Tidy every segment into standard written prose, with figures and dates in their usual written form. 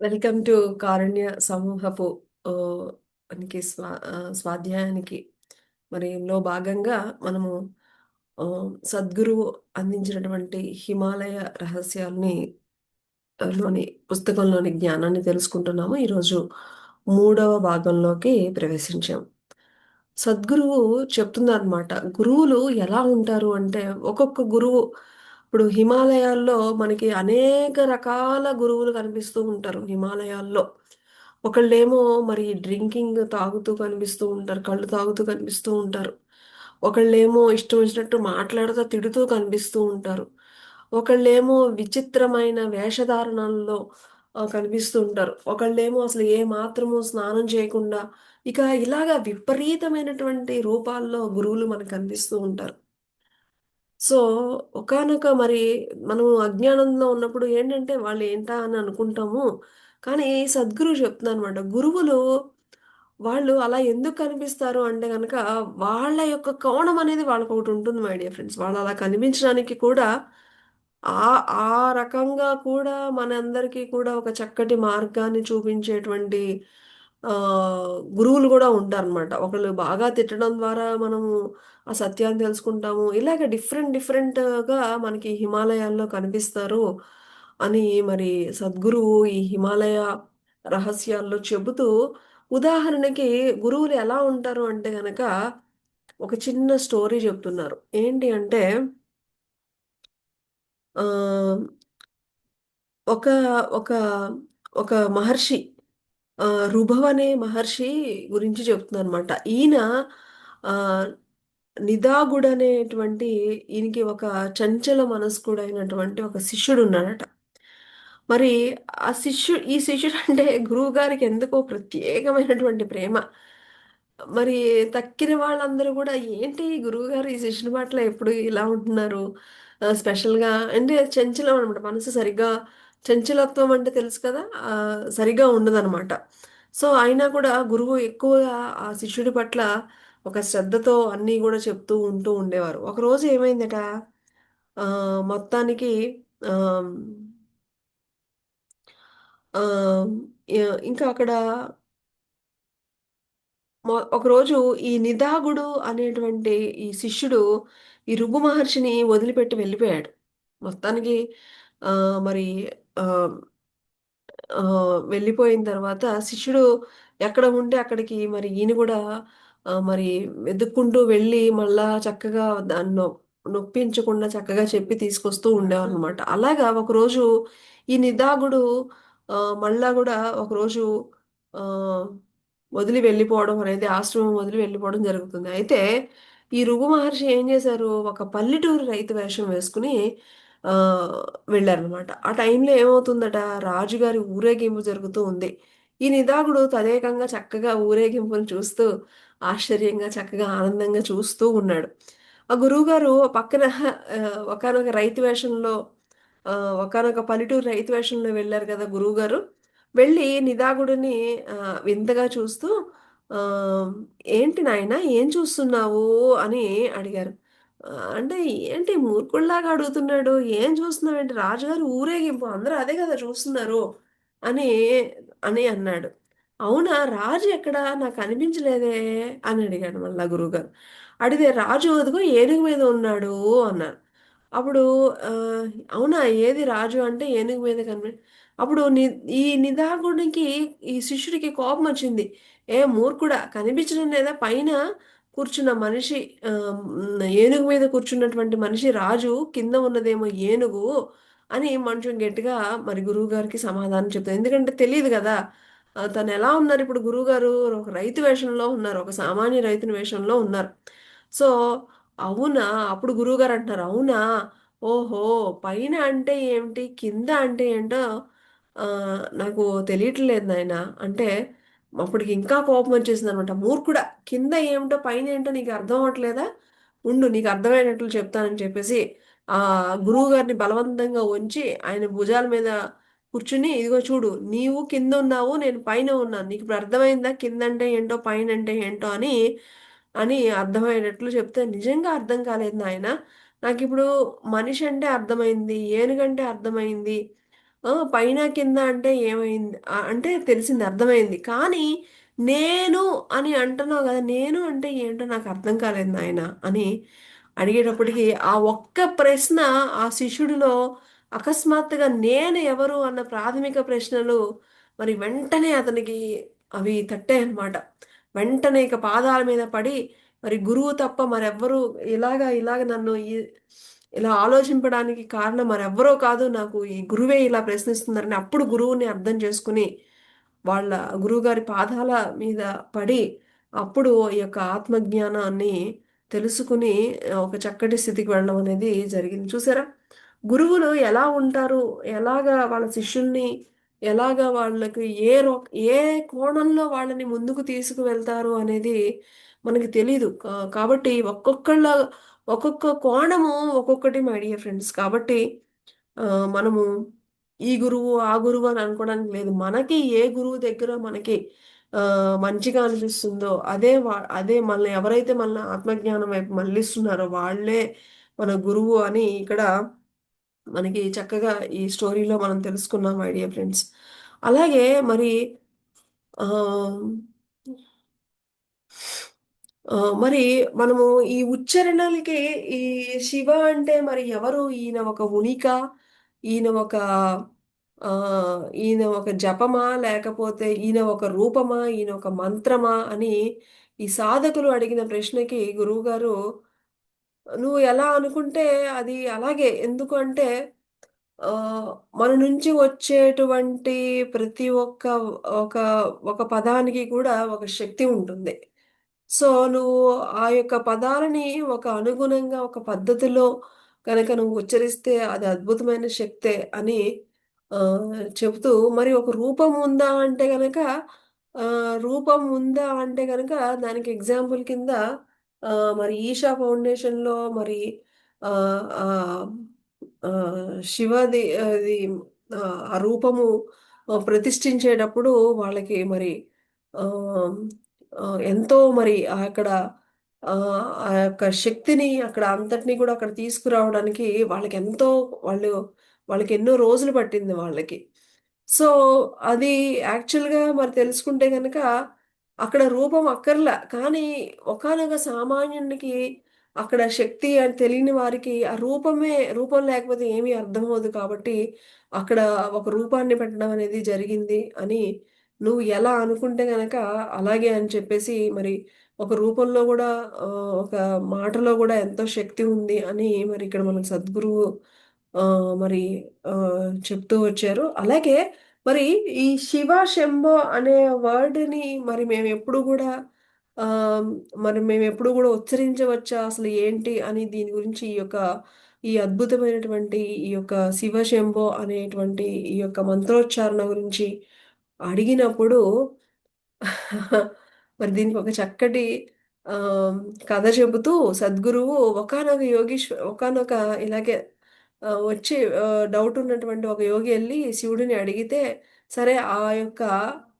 Welcome to కారుణ్య సమూహపు ఆహ్, మనకి స్వాధ్యాయానికి లో భాగంగా మనము సద్గురువు అందించినటువంటి హిమాలయ రహస్యాల్ని లోని పుస్తకంలోని జ్ఞానాన్ని తెలుసుకుంటున్నాము. ఈరోజు మూడవ భాగంలోకి ప్రవేశించాం. సద్గురువు చెప్తున్నారనమాట. గురువులు ఎలా ఉంటారు అంటే, ఒక్కొక్క గురువు ఇప్పుడు హిమాలయాల్లో మనకి అనేక రకాల గురువులు కనిపిస్తూ ఉంటారు హిమాలయాల్లో. ఒకళ్ళేమో మరి డ్రింకింగ్ తాగుతూ కనిపిస్తూ ఉంటారు. కళ్ళు తాగుతూ కనిపిస్తూ ఉంటారు. ఒకళ్ళేమో ఇష్టం వచ్చినట్టు మాట్లాడుతూ, తిడుతూ కనిపిస్తూ ఉంటారు. ఒకళ్ళేమో విచిత్రమైన వేషధారణల్లో కనిపిస్తూ ఉంటారు. ఒకళ్ళేమో అసలు ఏ మాత్రము స్నానం చేయకుండా ఇక ఇలాగా విపరీతమైనటువంటి రూపాల్లో గురువులు మనకు కనిపిస్తూ ఉంటారు. సో, ఒకానొక మరి మనం అజ్ఞానంలో ఉన్నప్పుడు ఏంటంటే వాళ్ళు ఏంటా అని అనుకుంటాము. కానీ సద్గురువు చెప్తున్నారనమాట. గురువులు వాళ్ళు అలా ఎందుకు కనిపిస్తారు అంటే గనక వాళ్ళ యొక్క కోణం అనేది వాళ్ళకొకటి ఉంటుంది మై డియర్ ఫ్రెండ్స్. వాళ్ళు అలా కనిపించడానికి కూడా ఆ రకంగా కూడా మనందరికీ కూడా ఒక చక్కటి మార్గాన్ని చూపించేటువంటి గురువులు గూడా ఉంటారనమాట. ఒకళ్ళు బాగా తిట్టడం ద్వారా మనము ఆ సత్యాన్ని తెలుసుకుంటాము. ఇలాగ డిఫరెంట్‌గా మనకి హిమాలయాల్లో కనిపిస్తారు అని మరి సద్గురువు ఈ హిమాలయ రహస్యాల్లో చెబుతూ ఉదాహరణకి గురువులు ఎలా ఉంటారు అంటే గనక ఒక చిన్న స్టోరీ చెప్తున్నారు. ఏంటి అంటే ఆహ్, ఒక ఒక ఒక మహర్షి రుభవ అనే మహర్షి గురించి చెప్తుందనమాట. ఈయన ఆహ్, నిదాగుడనేటువంటి ఈయనకి ఒక చంచల మనస్కుడైనటువంటి ఒక శిష్యుడున్నాడట. మరి ఈ శిష్యుడంటే గురువుగారికి ఎందుకో ప్రత్యేకమైనటువంటి ప్రేమ. మరి తక్కిన వాళ్ళందరూ గూడా ఏంటి గురువుగారు ఈ శిష్యుని పట్ల ఎప్పుడు ఇలా ఉంటున్నారు? స్పెషల్‌గా అంటే చంచలం అనమాట. మనసు సరిగ్గా చంచలత్వం అంటే తెలుసు కదా! సరిగ్గా ఉండదనమాట. సో, అయినా కూడా గురువు ఎక్కువగా ఆ శిష్యుడి పట్ల ఒక శ్రద్ధతో అన్నీ గూడా చెప్తూ ఉండేవారు. ఒకరోజు ఏమైందట మొత్తానికి ఆహ్, ఆహ్, ఇంకా అక్కడ ఒకరోజు ఈ నిదాగుడు అనేటువంటి ఈ శిష్యుడు ఈ రుగు మహర్షిని వదిలిపెట్టి వెళ్ళిపోయాడు. మొత్తానికి మరి ఆహ్, వెళ్ళిపోయిన తర్వాత శిష్యుడు ఎక్కడ ఉంటే అక్కడికి మరి ఈయన గూడా మరి వెతుక్కుంటూ వెళ్ళి మళ్ళా చక్కగా నొప్పించకుండా చక్కగా చెప్పి తీసుకొస్తూ ఉండేవారనమాట. అలాగా ఒకరోజు ఈ నిదాగుడు మళ్ళా గూడా ఒకరోజు ఆహ్, వదిలి వెళ్ళిపోవడం అనేది ఆశ్రమం వదిలి వెళ్ళిపోవడం జరుగుతుంది. అయితే ఈ రుగు మహర్షి ఏం చేశారు, ఒక పల్లెటూరు రైతు వేషం వేసుకొని ఆహ్, వెళ్లారనమాట. ఆ టైంలో ఏమవుతుందట, రాజుగారి ఊరేగింపు జరుగుతూ ఉంది. ఈ నిదాగుడు తదేకంగా చక్కగా ఊరేగింపును చూస్తూ, ఆశ్చర్యంగా, చక్కగా, ఆనందంగా చూస్తూ ఉన్నాడు. ఆ గురువుగారు పక్కన ఒకానొక రైతు వేషంలో ఒకానొక పల్లెటూరు రైతు వేషంలో వెళ్లారు కదా గురువుగారు. వెళ్ళి నిదాగుడిని వింతగా చూస్తూ ఆహ్, "ఏంటి నాయనా ఏం చూస్తున్నావు?" అని అడిగారు. అంటే ఏంటి మూర్ఖుల్లాగా అడుగుతున్నాడు. "ఏం చూస్తున్నావేంటి? రాజుగారి ఊరేగింపు అందరూ అదే కదా చూస్తున్నారు" అని అన్నాడు. "అవునా! రాజు ఎక్కడ? నాకు కనిపించలేదే" అని అడిగాడు మళ్ళా గురువుగారు. అడిగితే "రాజు అదిగో ఏనుగు మీద ఉన్నాడు" అన్నారు. అప్పుడు ఆహ్, "అవునా! ఏది రాజు" అంటే ఏనుగు మీద అప్పుడు ఈ నిదాగుడికి ఈ శిష్యుడికి కోపమొచ్చింది. "ఏ మూర్ఖుడా! కనిపించడం లేదా పైన కూర్చున్న మనిషి ఏనుగు మీద కూర్చున్నటువంటి మనిషి రాజు, కింద ఉన్నదేమో ఏనుగు" అని కొంచెం గట్టిగా మరి గురువుగారికి సమాధానం చెప్తారు. ఎందుకంటే తెలీదు గదా! తనెలా ఉన్నారిప్పుడు గురువుగారు ఒక రైతు వేషంలో ఉన్నారు. ఒక సామాన్య రైతుని వేషంలో ఉన్నారు. సో, అవునా! అప్పుడు గురువుగారు అంటున్నారు, "అవునా! ఓహో! పైన అంటే ఏమిటి? కింద అంటే ఏంటో నాకు తెలియట్లేదు నాయనా" అంటే అప్పటికి ఇంకా కోపమొచ్చేసిందనమాట. "మూర్ఖుడా! కింద ఏమిటో, పైన ఏంటో నీకు అర్థం అవ్వట్లేదా? ఉండు నీకు అర్థమయ్యేటట్లు చెప్తానని" చెప్పేసి గురువుగారిని బలవంతంగా వంచి ఆయన భుజాల మీద కూర్చుని, "ఇదిగో చూడు నీవు కిందున్నావు. నేను పైన ఉన్నాను. నీకిప్పుడు అర్థమైందా కిందంటే ఏంటో, పైనంటే ఏంటో" అని అర్థమయ్యేటట్లు చెప్తే, "నిజంగా అర్థం కాలేదు నాయనా. నాకిప్పుడు మనిషంటే అర్థమైంది. ఏనుగంటే అర్థమైంది. పైన కింద అంటే ఏమైంది? అంటే తెలిసింది, అర్థమైంది. కానీ నేను అని అంటున్నావు కదా! నేను అంటే ఏంటో నాకు అర్థం కాలేదు నాయన అని అడిగేటప్పటికి, ఆ ఒక్క ప్రశ్న ఆ శిష్యుడిలో అకస్మాత్తుగా నేను ఎవరు అన్న ప్రాథమిక ప్రశ్నలు మరి వెంటనే అతనికి అవి తట్టాయన్నమాట. వెంటనే ఇక పాదాల మీద పడి, మరి గురువు తప్ప మరెవ్వరు ఇలాగ నన్ను ఇలా ఆలోచింపడానికి కారణం మరెవ్వరో కాదు, నాకు ఈ గురువే ఇలా ప్రశ్నిస్తున్నారని అప్పుడు గురువుని అర్థం చేసుకుని వాళ్ళ గురువుగారి పాదాల మీద పడి అప్పుడు ఈ యొక్క ఆత్మజ్ఞానాన్ని తెలుసుకుని ఒక చక్కటి స్థితికి వెళ్ళడం అనేది జరిగింది. చూసారా? గురువులు ఎలా ఉంటారు? ఎలాగా వాళ్ళ శిష్యుల్ని ఎలాగా వాళ్ళకి ఏ కోణంలో వాళ్ళని ముందుకు తీసుకువెళ్తారు అనేది మనకి తెలీదు. కాబట్టి ఒక్కొక్క కోణము ఒక్కొక్కటి మై డియర్ ఫ్రెండ్స్. కాబట్టి మనము ఈ గురువు, ఆ గురువు అని అనుకోవడానికి లేదు. మనకి ఏ గురువు దగ్గర మనకి మంచిగా అనిపిస్తుందో అదే మనల్ని ఎవరైతే మనల్ని ఆత్మజ్ఞానం వైపు మళ్ళిస్తున్నారో వాళ్ళే మన గురువు అని ఇక్కడ మనకి చక్కగా ఈ స్టోరీలో మనం తెలుసుకున్నాం మై డియర్ ఫ్రెండ్స్. అలాగే మరి ఆహ్, మరి మనము ఈ ఉచ్చారణలకి ఈ శివ అంటే మరి ఎవరు? ఈయన ఒక ఉనికా? ఈయన ఒక ఈయన ఒక జపమా? లేకపోతే ఈయన ఒక రూపమా? ఈయన ఒక మంత్రమా? అని ఈ సాధకులు అడిగిన ప్రశ్నకి గురువుగారు, "నువ్వు ఎలా అనుకుంటే అది అలాగే. ఎందుకు అంటే ఆహ్, మన నుంచి వచ్చేటువంటి ప్రతి ఒక ఒక పదానికి కూడా ఒక శక్తి ఉంటుంది. సో, నువ్వు ఆ యొక్క పదాలని ఒక అనుగుణంగా, ఒక పద్ధతిలో గనక నువ్వు ఉచ్చరిస్తే అది అద్భుతమైన శక్తే" అని చెబుతూ, మరి ఒక రూపం ఉందా అంటే గనక రూపం ఉందా అంటే గనక దానికి ఎగ్జాంపుల్ కింద మరి ఈషా ఫౌండేషన్‌లో మరి ఆహ్, ఆహ్, శివది అది ఆ రూపము ప్రతిష్ఠించేటప్పుడు వాళ్ళకి మరి ఆహ్, ఎంతో మరి అక్కడ ఆ యొక్క శక్తిని అక్కడ అంతటిని కూడా అక్కడ తీసుకురావడానికి వాళ్ళకెంతో వాళ్ళు వాళ్ళకెన్నో రోజులు పట్టింది వాళ్ళకి. సో, అది యాక్చువల్‌గా మరి తెలుసుకుంటే గనక అక్కడ రూపం అక్కర్లా. కానీ ఒకానొక సామాన్యునికి అక్కడ శక్తి అని తెలియని వారికి ఆ రూపం లేకపోతే ఏమీ అర్థమవ్వదు కాబట్టి అక్కడ ఒక రూపాన్ని పెట్టడం అనేది జరిగింది అని నువ్వు ఎలా అనుకుంటే గనక అలాగే అని చెప్పేసి మరి ఒక రూపంలో గూడా ఒక మాటలో గూడా ఎంతో శక్తి ఉంది అని మరి ఇక్కడ మనకు సద్గురువు మరి చెప్తూ వచ్చారు. అలాగే మరి ఈ శివ, శంభో అనే వర్డ్‌ని మరి మేమెప్పుడు గూడా ఆహ్, మరి మేమెప్పుడు గూడా ఉచ్చరించవచ్చా? అసలు ఏంటి? అని దీని గురించి ఈ అద్భుతమైనటువంటి ఈ యొక్క శివ, శంభో అనేటువంటి ఈ యొక్క మంత్రోచ్చారణ గురించి అడిగినప్పుడు మరి దీనికి ఒక చక్కటి ఆహ్, కథ చెబుతూ సద్గురువు ఒకానొక ఇలాగే వచ్చి డౌట్ ఉన్నటువంటి ఒక యోగి ఎళ్లి శివుడిని అడిగితే, "సరే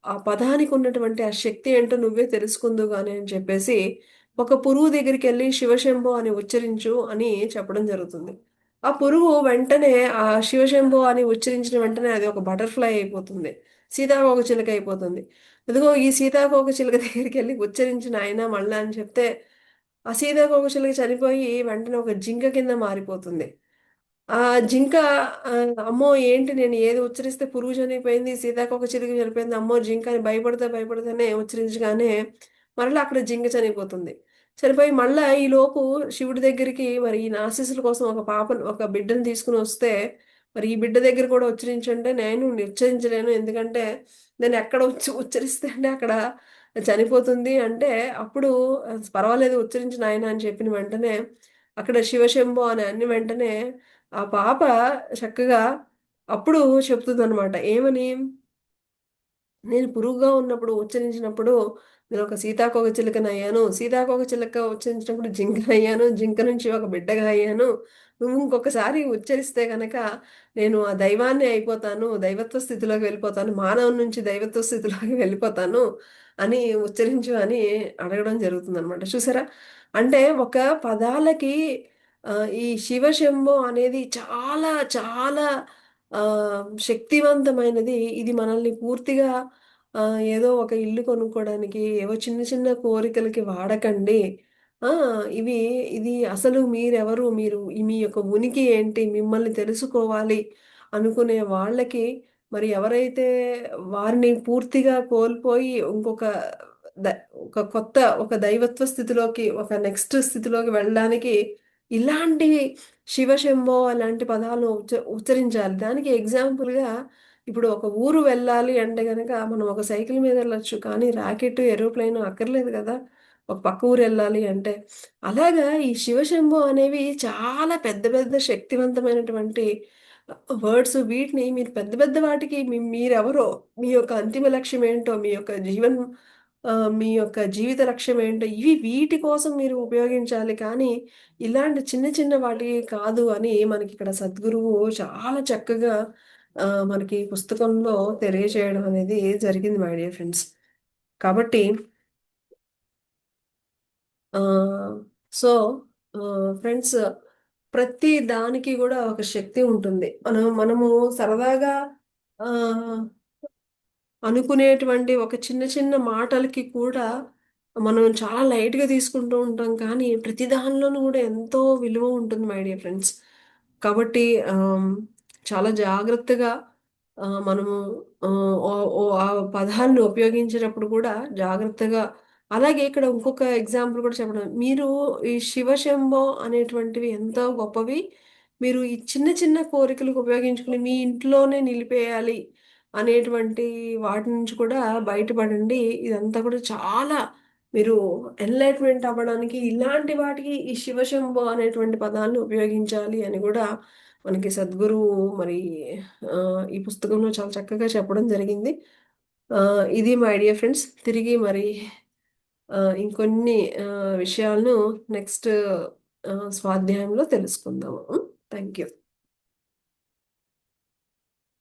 ఆ పదానికి ఉన్నటువంటి ఆ శక్తి ఏంటో నువ్వే తెలుసుకుందువు గాని" అని చెప్పేసి, ఒక పురుగు దగ్గరికెళ్లి శివశంభో అని ఉచ్చరించు అని చెప్పడం జరుగుతుంది. ఆ పురుగు వెంటనే ఆ శివశంభో అని ఉచ్చరించిన వెంటనే అది ఒక బటర్‌ఫ్లై అయిపోతుంది. సీతాకోకచిలుక అయిపోతుంది. అదిగో ఈ సీతాకోకచిలుక దగ్గరికెళ్లి ఉచ్చరించు నాయనా మళ్ళా అని చెప్తే, ఆ సీతాకోకచిలుక చనిపోయి వెంటనే ఒక జింక కింద మారిపోతుంది. ఆ జింక అమ్మో! ఏంటి నేను ఏది ఉచ్చరిస్తే పురుగు చనిపోయింది, సీతాకోకచిలుక చనిపోయింది, అమ్మో! జింక అని భయపడతానే ఉచ్చరించగానే మరలా అక్కడ జింక చనిపోతుంది. చనిపోయి మళ్ళా ఈలోపు శివుడి దగ్గరికి మరి ఈయన ఆశీస్సుల కోసం ఒక బిడ్డని తీసుకొనొస్తే, మరి ఈ బిడ్డ దగ్గర కూడా ఉచ్చరించంటే నేను ఉచ్చరించలేను. ఎందుకంటే నేను ఎక్కడ ఉచ్చరిస్తే అంటే అక్కడ చనిపోతుంది అంటే, అప్పుడు పర్వాలేదు ఉచ్చరించు నాయనా అని చెప్పిన వెంటనే అక్కడ శివశంభో అని అన్ని వెంటనే ఆ పాప చక్కగా అప్పుడు చెప్తుందనమాట. ఏమని? నేను పురుగుగా ఉన్నప్పుడు ఉచ్చరించినప్పుడు నేనొక సీతాకోకచిలుకనయ్యాను. సీతాకోకచిలుక ఉచ్చరించినప్పుడు జింకనయ్యాను. జింక నుంచి ఒక బిడ్డగా అయ్యాను. నువ్వు ఇంకొకసారి ఉచ్చరిస్తే గనక నేను ఆ దైవాన్నే అయిపోతాను. దైవత్వ స్థితిలోకి వెళ్ళిపోతాను. మానవుడి నుంచి దైవత్వ స్థితిలోకి వెళ్ళిపోతాను అని ఉచ్చరించు అని అడగడం జరుగుతుందనమాట. చూసారా? అంటే ఒక పదాలకి ఈ శివ శంభో అనేది చాలా చాలా శక్తివంతమైనది. ఇది మనల్ని పూర్తిగా ఏదో ఒక ఇల్లు కొనుక్కోవడానికి, ఏవో చిన్న చిన్న కోరికలకి వాడకండి. ఆ! ఇవి ఇది అసలు మీరెవరు? మీరు మీ యొక్క ఉనికి ఏంటి? మిమ్మల్ని తెలుసుకోవాలి అనుకునే వాళ్ళకి మరి ఎవరైతే వారిని పూర్తిగా కోల్పోయి ఇంకొక ద ఒక కొత్త ఒక దైవత్వ స్థితిలోకి, ఒక నెక్స్ట్ స్థితిలోకి వెళ్ళడానికి ఇలాంటి శివశంభో అలాంటి పదాలు ఉచ్చరించాలి. దానికి ఎగ్జాంపుల్‌గా ఇప్పుడు ఒక ఊరు వెళ్ళాలి అంటే గనక మనం ఒక సైకిల్ మీద వెళ్ళొచ్చు. కానీ రాకెట్, ఏరోప్లేన్ అక్కర్లేదు కదా! ఒక పక్క ఊరెళ్ళాలి అంటే. అలాగా ఈ శివశంభో అనేవి చాలా పెద్ద పెద్ద శక్తివంతమైనటువంటి వర్డ్స్. వీటిని మీరు పెద్ద పెద్ద వాటికి మీరెవరో, మీ యొక్క అంతిమ లక్ష్యం ఏంటో, మీ యొక్క జీవిత లక్ష్యం ఏంటో వీటి కోసం మీరు ఉపయోగించాలి. కానీ ఇలాంటి చిన్న చిన్న వాటికి కాదు అని మనకిక్కడ సద్గురువు చాలా చక్కగా మనకి పుస్తకంలో తెలియజేయడం అనేది జరిగింది మై డియర్ ఫ్రెండ్స్. కాబట్టి ఆహ్, సో, ఫ్రెండ్స్, ప్రతి దానికి గూడా ఒక శక్తి ఉంటుంది. మనము సరదాగా ఆహ్ అనుకునేటువంటి ఒక చిన్న చిన్న మాటలకి కూడా మనం చాలా లైట్‌గా తీసుకుంటూ ఉంటాం. కానీ ప్రతి దానిలోనూ గూడా ఎంతో విలువ ఉంటుంది మై డియర్ ఫ్రెండ్స్. కాబట్టి చాలా జాగ్రత్తగా మనము ఓ ఓ ఆ పదాన్ని ఉపయోగించేటప్పుడు కూడా జాగ్రత్తగా, అలాగే ఇక్కడ ఇంకొక ఎగ్జాంపుల్ కూడా చెప్పడం. మీరు ఈ శివశంభో అనేటువంటివి ఎంతో గొప్పవి. మీరు ఈ చిన్న చిన్న కోరికలకు ఉపయోగించుకొని మీ ఇంట్లోనే నిలిపేయాలి అనేటువంటి వాటి నుంచి కూడా బయటపడండి. ఇదంతా కూడా చాలా మీరు ఎన్‌లైట్‌మెంట్ అవ్వడానికి ఇలాంటి వాటికి ఈ శివశంభో అనేటువంటి పదాన్ని ఉపయోగించాలి అని గూడా మనకి సద్గురువు మరి ఈ పుస్తకంలో చాలా చక్కగా చెప్పడం జరిగింది. ఇది మై డియర్ ఫ్రెండ్స్. తిరిగి మరి ఇంకొన్ని విషయాలను నెక్స్ట్ స్వాధ్యాయంలో తెలుసుకుందాము. Thank you.